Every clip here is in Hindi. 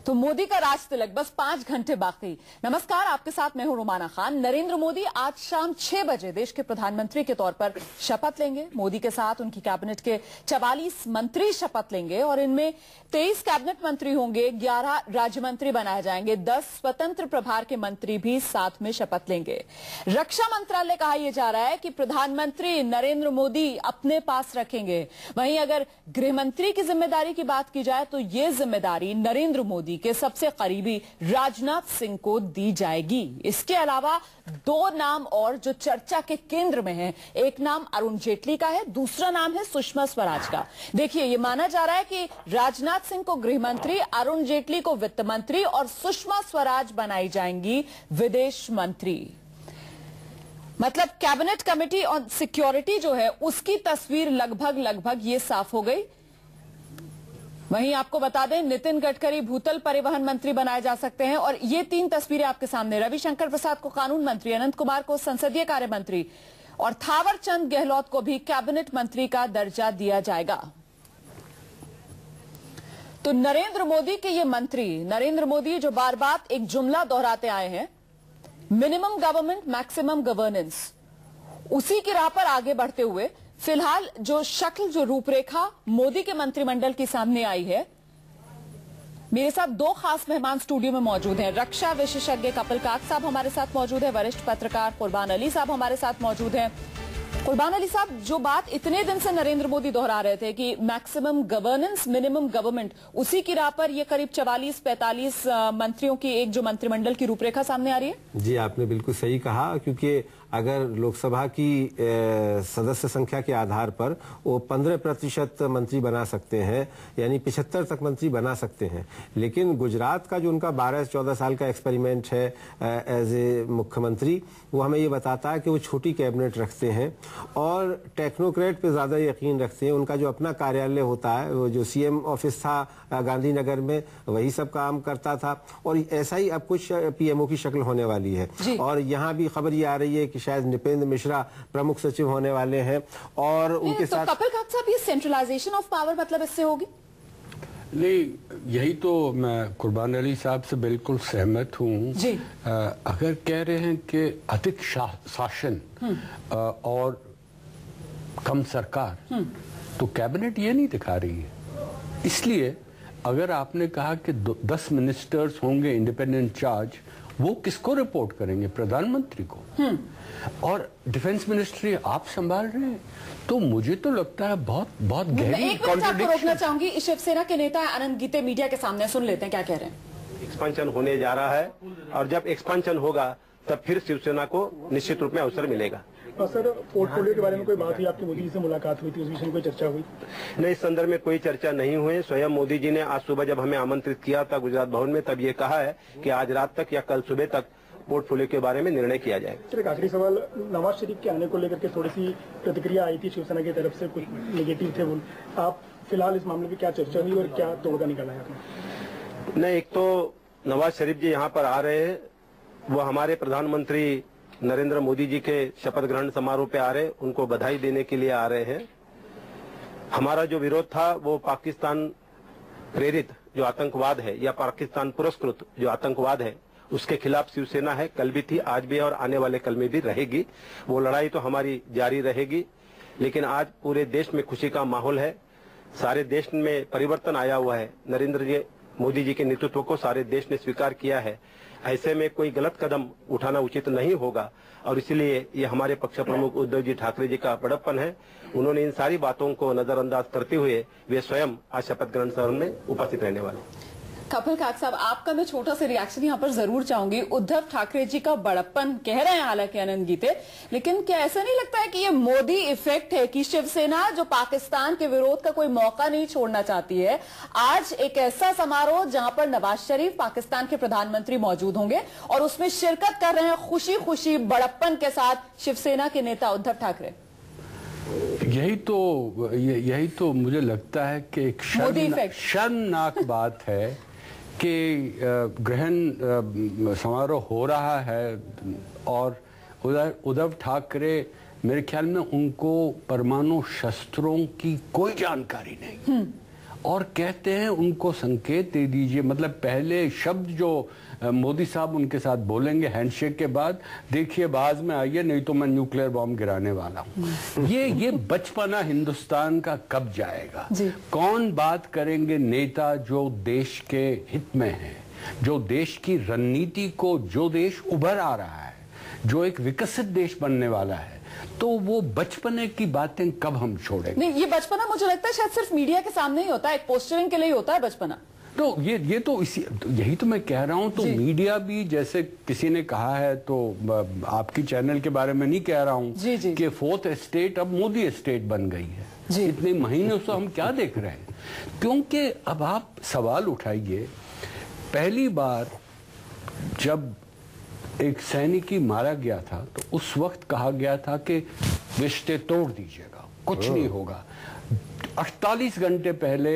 तो मोदी का राज तिलक बस 5 घंटे बाकी। नमस्कार, आपके साथ मैं हूं रुमाना खान। नरेंद्र मोदी आज शाम 6 बजे देश के प्रधानमंत्री के तौर पर शपथ लेंगे। मोदी के साथ उनकी कैबिनेट के 44 मंत्री शपथ लेंगे और इनमें 23 कैबिनेट मंत्री होंगे, 11 राज्य मंत्री बनाए जाएंगे, 10 स्वतंत्र प्रभार के मंत्री भी साथ में शपथ लेंगे। रक्षा मंत्रालय कहा यह जा रहा है कि प्रधानमंत्री नरेंद्र मोदी अपने पास रखेंगे। वहीं अगर गृह मंत्री की जिम्मेदारी की बात की जाए तो ये जिम्मेदारी नरेंद्र मोदी के सबसे करीबी राजनाथ सिंह को दी जाएगी। इसके अलावा 2 नाम और जो चर्चा के केंद्र में हैं, एक नाम अरुण जेटली का है, दूसरा नाम है सुषमा स्वराज का। देखिए, ये माना जा रहा है कि राजनाथ सिंह को गृह मंत्री, अरुण जेटली को वित्त मंत्री और सुषमा स्वराज बनाई जाएंगी विदेश मंत्री। मतलब कैबिनेट कमेटी ऑन सिक्योरिटी जो है उसकी तस्वीर लगभग ये साफ हो गई। वहीं आपको बता दें, नितिन गडकरी भूतल परिवहन मंत्री बनाए जा सकते हैं और ये 3 तस्वीरें आपके सामने। रविशंकर प्रसाद को कानून मंत्री, अनंत कुमार को संसदीय कार्य मंत्री और थावर चंद गहलोत को भी कैबिनेट मंत्री का दर्जा दिया जाएगा। तो नरेंद्र मोदी के ये मंत्री, नरेंद्र मोदी जो बार बार एक जुमला दोहराते आए हैं, मिनिमम गवर्नमेंट मैक्सिमम गवर्नेंस, उसी की राह पर आगे बढ़ते हुए फिलहाल जो शक्ल, जो रूपरेखा मोदी के मंत्रिमंडल के सामने आई है। मेरे साथ 2 खास मेहमान स्टूडियो में मौजूद हैं। रक्षा विशेषज्ञ कपिल काक साहब हमारे साथ मौजूद है, वरिष्ठ पत्रकार कुर्बान अली साहब हमारे साथ मौजूद हैं। कुर्बान अली साहब, जो बात इतने दिन से नरेंद्र मोदी दोहरा रहे थे कि मैक्सिमम गवर्नेंस मिनिमम गवर्नमेंट, उसी की राह पर ये करीब 44-45 मंत्रियों की एक जो मंत्रिमंडल की रूपरेखा सामने आ रही है। जी, आपने बिल्कुल सही कहा, क्योंकि अगर लोकसभा की सदस्य संख्या के आधार पर वो 15% मंत्री बना सकते हैं, यानी 75 तक मंत्री बना सकते हैं। लेकिन गुजरात का जो उनका 12-14 साल का एक्सपेरिमेंट है एज ए मुख्यमंत्री, वो हमें ये बताता है कि वो छोटी कैबिनेट रखते हैं और टेक्नोक्रेट पे ज्यादा यकीन रखते हैं। उनका जो अपना कार्यालय होता है, वो जो सीएम ऑफिस था गांधीनगर में, वही सब काम करता था और ऐसा ही अब कुछ पीएमओ की शक्ल होने वाली है। और यहाँ भी खबर ये आ रही है कि शायद नृपेंद्र मिश्रा प्रमुख सचिव होने वाले हैं और उनके साथ। कपिल काक साहब, ये सेंट्रलाइजेशन ऑफ पावर मतलब इससे होगी? नहीं, यही तो मैं कुर्बान अली साहब से बिल्कुल सहमत हूँ। अगर कह रहे हैं कि अधिक शासन और कम सरकार, तो कैबिनेट ये नहीं दिखा रही है। इसलिए अगर आपने कहा कि 10 मिनिस्टर्स होंगे इंडिपेंडेंट चार्ज, वो किसको रिपोर्ट करेंगे? प्रधानमंत्री को। और डिफेंस मिनिस्ट्री आप संभाल रहे हैं, तो मुझे तो लगता है बहुत गहरी कॉन्ट्रडिक्शन। रोकना चाहूंगी, शिवसेना के नेता अनंत गीते मीडिया के सामने, सुन लेते हैं क्या कह रहे हैं। एक्सपांशन होने जा रहा है और जब एक्सपांशन होगा तब फिर शिवसेना को निश्चित रूप में अवसर मिलेगा। सर, पोर्टफोलियो के बारे में कोई बात हुई? आपकी मोदी जी से मुलाकात हुई थी, उस विषय में कोई चर्चा हुई? नहीं, इस संदर्भ में कोई चर्चा नहीं हुई। स्वयं मोदी जी ने आज सुबह जब हमें आमंत्रित किया था गुजरात भवन में, तब ये कहा है कि आज रात तक या कल सुबह तक पोर्टफोलियो के बारे में निर्णय किया जाएगा। सर, एक आखिरी सवाल, नवाज शरीफ के आने को लेकर के थोड़ी सी प्रतिक्रिया आई थी शिवसेना की तरफ से, कुछ नेगेटिव थे वो। आप फिलहाल इस मामले में क्या चर्चा हुई और क्या तोड़गा निकाला है आपने? नहीं, एक तो नवाज शरीफ जी यहाँ पर आ रहे हैं, वो हमारे प्रधानमंत्री नरेंद्र मोदी जी के शपथ ग्रहण समारोह पे आ रहे, उनको बधाई देने के लिए आ रहे हैं। हमारा जो विरोध था वो पाकिस्तान प्रेरित जो आतंकवाद है या पाकिस्तान पुरस्कृत जो आतंकवाद है, उसके खिलाफ शिवसेना है, कल भी थी, आज भी है और आने वाले कल में भी रहेगी। वो लड़ाई तो हमारी जारी रहेगी। लेकिन आज पूरे देश में खुशी का माहौल है, सारे देश में परिवर्तन आया हुआ है। नरेंद्र मोदी जी के नेतृत्व को सारे देश ने स्वीकार किया है। ऐसे में कोई गलत कदम उठाना उचित नहीं होगा और इसलिए ये हमारे पक्ष प्रमुख उद्धव जी ठाकरे जी का बड़प्पन है। उन्होंने इन सारी बातों को नजरअंदाज करते हुए वे स्वयं आज शपथ ग्रहण समारोह में उपस्थित रहने वाले। कपिल काक साहब, आपका मैं छोटा सा रिएक्शन यहाँ पर जरूर चाहूंगी। उद्धव ठाकरे जी का बड़प्पन कह रहे हैं हालांकि आनंद गीते, लेकिन क्या ऐसा नहीं लगता है कि ये मोदी इफेक्ट है कि शिवसेना जो पाकिस्तान के विरोध का कोई मौका नहीं छोड़ना चाहती है, आज एक ऐसा समारोह जहां पर नवाज शरीफ पाकिस्तान के प्रधानमंत्री मौजूद होंगे और उसमें शिरकत कर रहे हैं खुशी खुशी बड़प्पन के साथ शिवसेना के नेता उद्धव ठाकरे। यही तो मुझे लगता है कि एक शर्मनाक बात है कि ग्रहण समारोह हो रहा है और उद्धव ठाकरे, मेरे ख्याल में उनको परमाणु शस्त्रों की कोई जानकारी नहीं और कहते हैं उनको संकेत दे दीजिए, मतलब पहले शब्द जो मोदी साहब उनके साथ बोलेंगे हैंडशेक के बाद, देखिए बाज में आइए नहीं तो मैं न्यूक्लियर बॉम्ब गिराने वाला हूं। ये बचपना हिंदुस्तान का कब जाएगा? कौन बात करेंगे नेता जो देश के हित में है, जो देश की रणनीति को, जो देश उभर आ रहा है, जो एक विकसित देश बनने वाला है, तो वो बचपने की बातें कब हम छोड़ेंगे? नहीं, ये बचपना मुझे लगता है शायद सिर्फ मीडिया के सामने ही होता है, एक पोस्टरिंग के लिए ही होता है बचपना। तो ये तो यही तो मैं कह रहा हूं। तो मीडिया भी, जैसे किसी ने कहा है, तो आपकी चैनल के बारे में नहीं कह रहा हूं कि फोर्थ एस्टेट अब मोदी एस्टेट बन गई है। इतने महीनों से हम क्या देख रहे हैं? क्योंकि अब आप सवाल उठाइए, पहली बार जब एक सैनिक ही मारा गया था तो उस वक्त कहा गया था कि रिश्ते तोड़ दीजिएगा, कुछ नहीं होगा। 48 घंटे पहले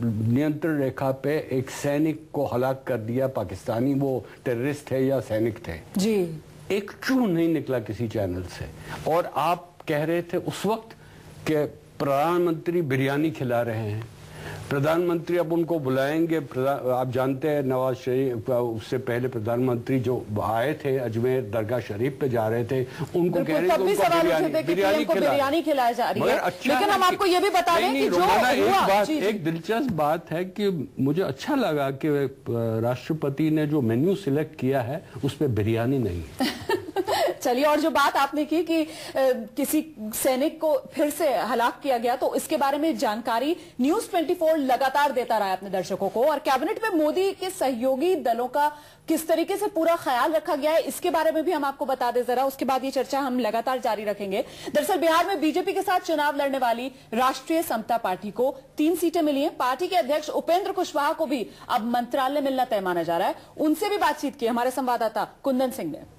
नियंत्रण रेखा पे एक सैनिक को हलाक कर दिया पाकिस्तानी, वो टेररिस्ट थे या सैनिक थे जी। एक चूह नहीं निकला किसी चैनल से। और आप कह रहे थे उस वक्त कि प्रधानमंत्री बिरयानी खिला रहे हैं, प्रधानमंत्री अब उनको बुलाएंगे। आप जानते हैं नवाज शरीफ, उससे पहले प्रधानमंत्री जो आए थे अजमेर दरगाह शरीफ पे जा रहे थे, उनको कह रहे थे उनको बिरयानी खिलाई जा रही है। लेकिन हम आपको ये भी बता दें कि जो एक दिलचस्प बात है कि मुझे अच्छा लगा कि राष्ट्रपति ने जो मेन्यू सिलेक्ट किया है उस पर बिरयानी नहीं। चलिए, और जो बात आपने की कि किसी सैनिक को फिर से हलाक किया गया, तो इसके बारे में जानकारी न्यूज 24 लगातार देता रहा है अपने दर्शकों को। और कैबिनेट में मोदी के सहयोगी दलों का किस तरीके से पूरा ख्याल रखा गया है, इसके बारे में भी हम आपको बता दें जरा, उसके बाद ये चर्चा हम लगातार जारी रखेंगे। दरअसल बिहार में बीजेपी के साथ चुनाव लड़ने वाली राष्ट्रीय समता पार्टी को 3 सीटें मिली हैं। पार्टी के अध्यक्ष उपेंद्र कुशवाहा को भी अब मंत्रालय मिलना तय माना जा रहा है। उनसे भी बातचीत की हमारे संवाददाता कुंदन सिंह ने।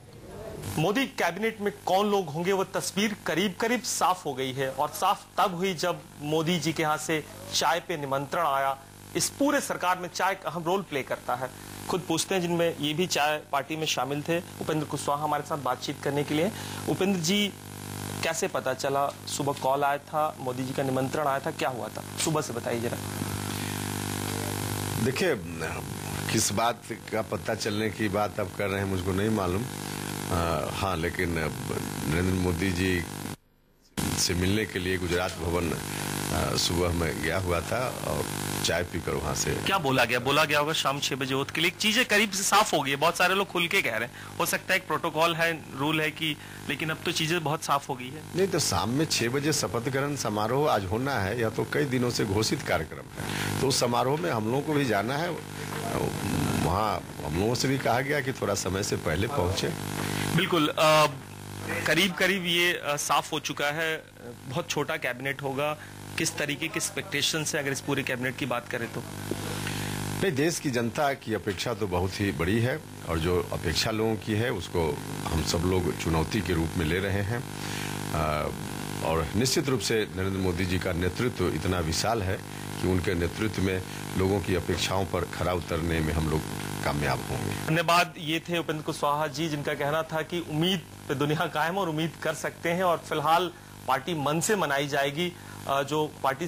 मोदी कैबिनेट में कौन लोग होंगे, वो तस्वीर करीब करीब साफ हो गई है। और साफ तब हुई जब मोदी जी के यहां से चाय पे निमंत्रण आया। इस पूरे सरकार में चाय अहम रोल प्ले करता है। खुद पूछते हैं जिनमें ये भी चाय पार्टी में शामिल थे, उपेंद्र कुशवाहा हमारे साथ बातचीत करने के लिए। उपेंद्र जी, कैसे पता चला? सुबह कॉल आया था, मोदी जी का निमंत्रण आया था, क्या हुआ था? सुबह से बताइए जरा। देखिए, किस बात का पता चलने की बात आप कर रहे हैं मुझको नहीं मालूम। हाँ, लेकिन नरेंद्र मोदी जी से मिलने के लिए गुजरात भवन सुबह में गया हुआ था और चाय पीकर वहां से। क्या बोला गया? बोला गया होगा शाम 6 बजे ओथ के लिए। चीजें करीब से साफ हो गई है, बहुत सारे लोग खुल के कह रहे हैं। हो सकता है एक प्रोटोकॉल है, रूल है कि, लेकिन अब तो चीजें बहुत साफ हो गई है। नहीं तो शाम में 6 बजे शपथ ग्रहण समारोह आज होना है, या तो कई दिनों से घोषित कार्यक्रम है, तो उस समारोह में हम लोगों को भी जाना है। वहाँ हम लोगों से भी कहा गया कि थोड़ा समय से पहले पहुंचे। बिल्कुल, करीब करीब ये साफ हो चुका है। बहुत छोटा कैबिनेट होगा। किस तरीके के एक्सपेक्टेशन से अगर इस पूरे कैबिनेट की बात करें तो? नहीं, देश की जनता की अपेक्षा तो बहुत ही बड़ी है, और जो अपेक्षा लोगों की है उसको हम सब लोग चुनौती के रूप में ले रहे हैं। और निश्चित रूप से नरेंद्र मोदी जी का नेतृत्व इतना विशाल है कि उनके नेतृत्व में लोगों की अपेक्षाओं पर खरा उतरने में हम लोग कामयाब होंगे। धन्यवाद। ये थे उपेंद्र कुशवाहा जी, जिनका कहना था कि उम्मीद पे दुनिया कायम और उम्मीद कर सकते हैं। और फिलहाल पार्टी मन से मनाई जाएगी। जो पार्टी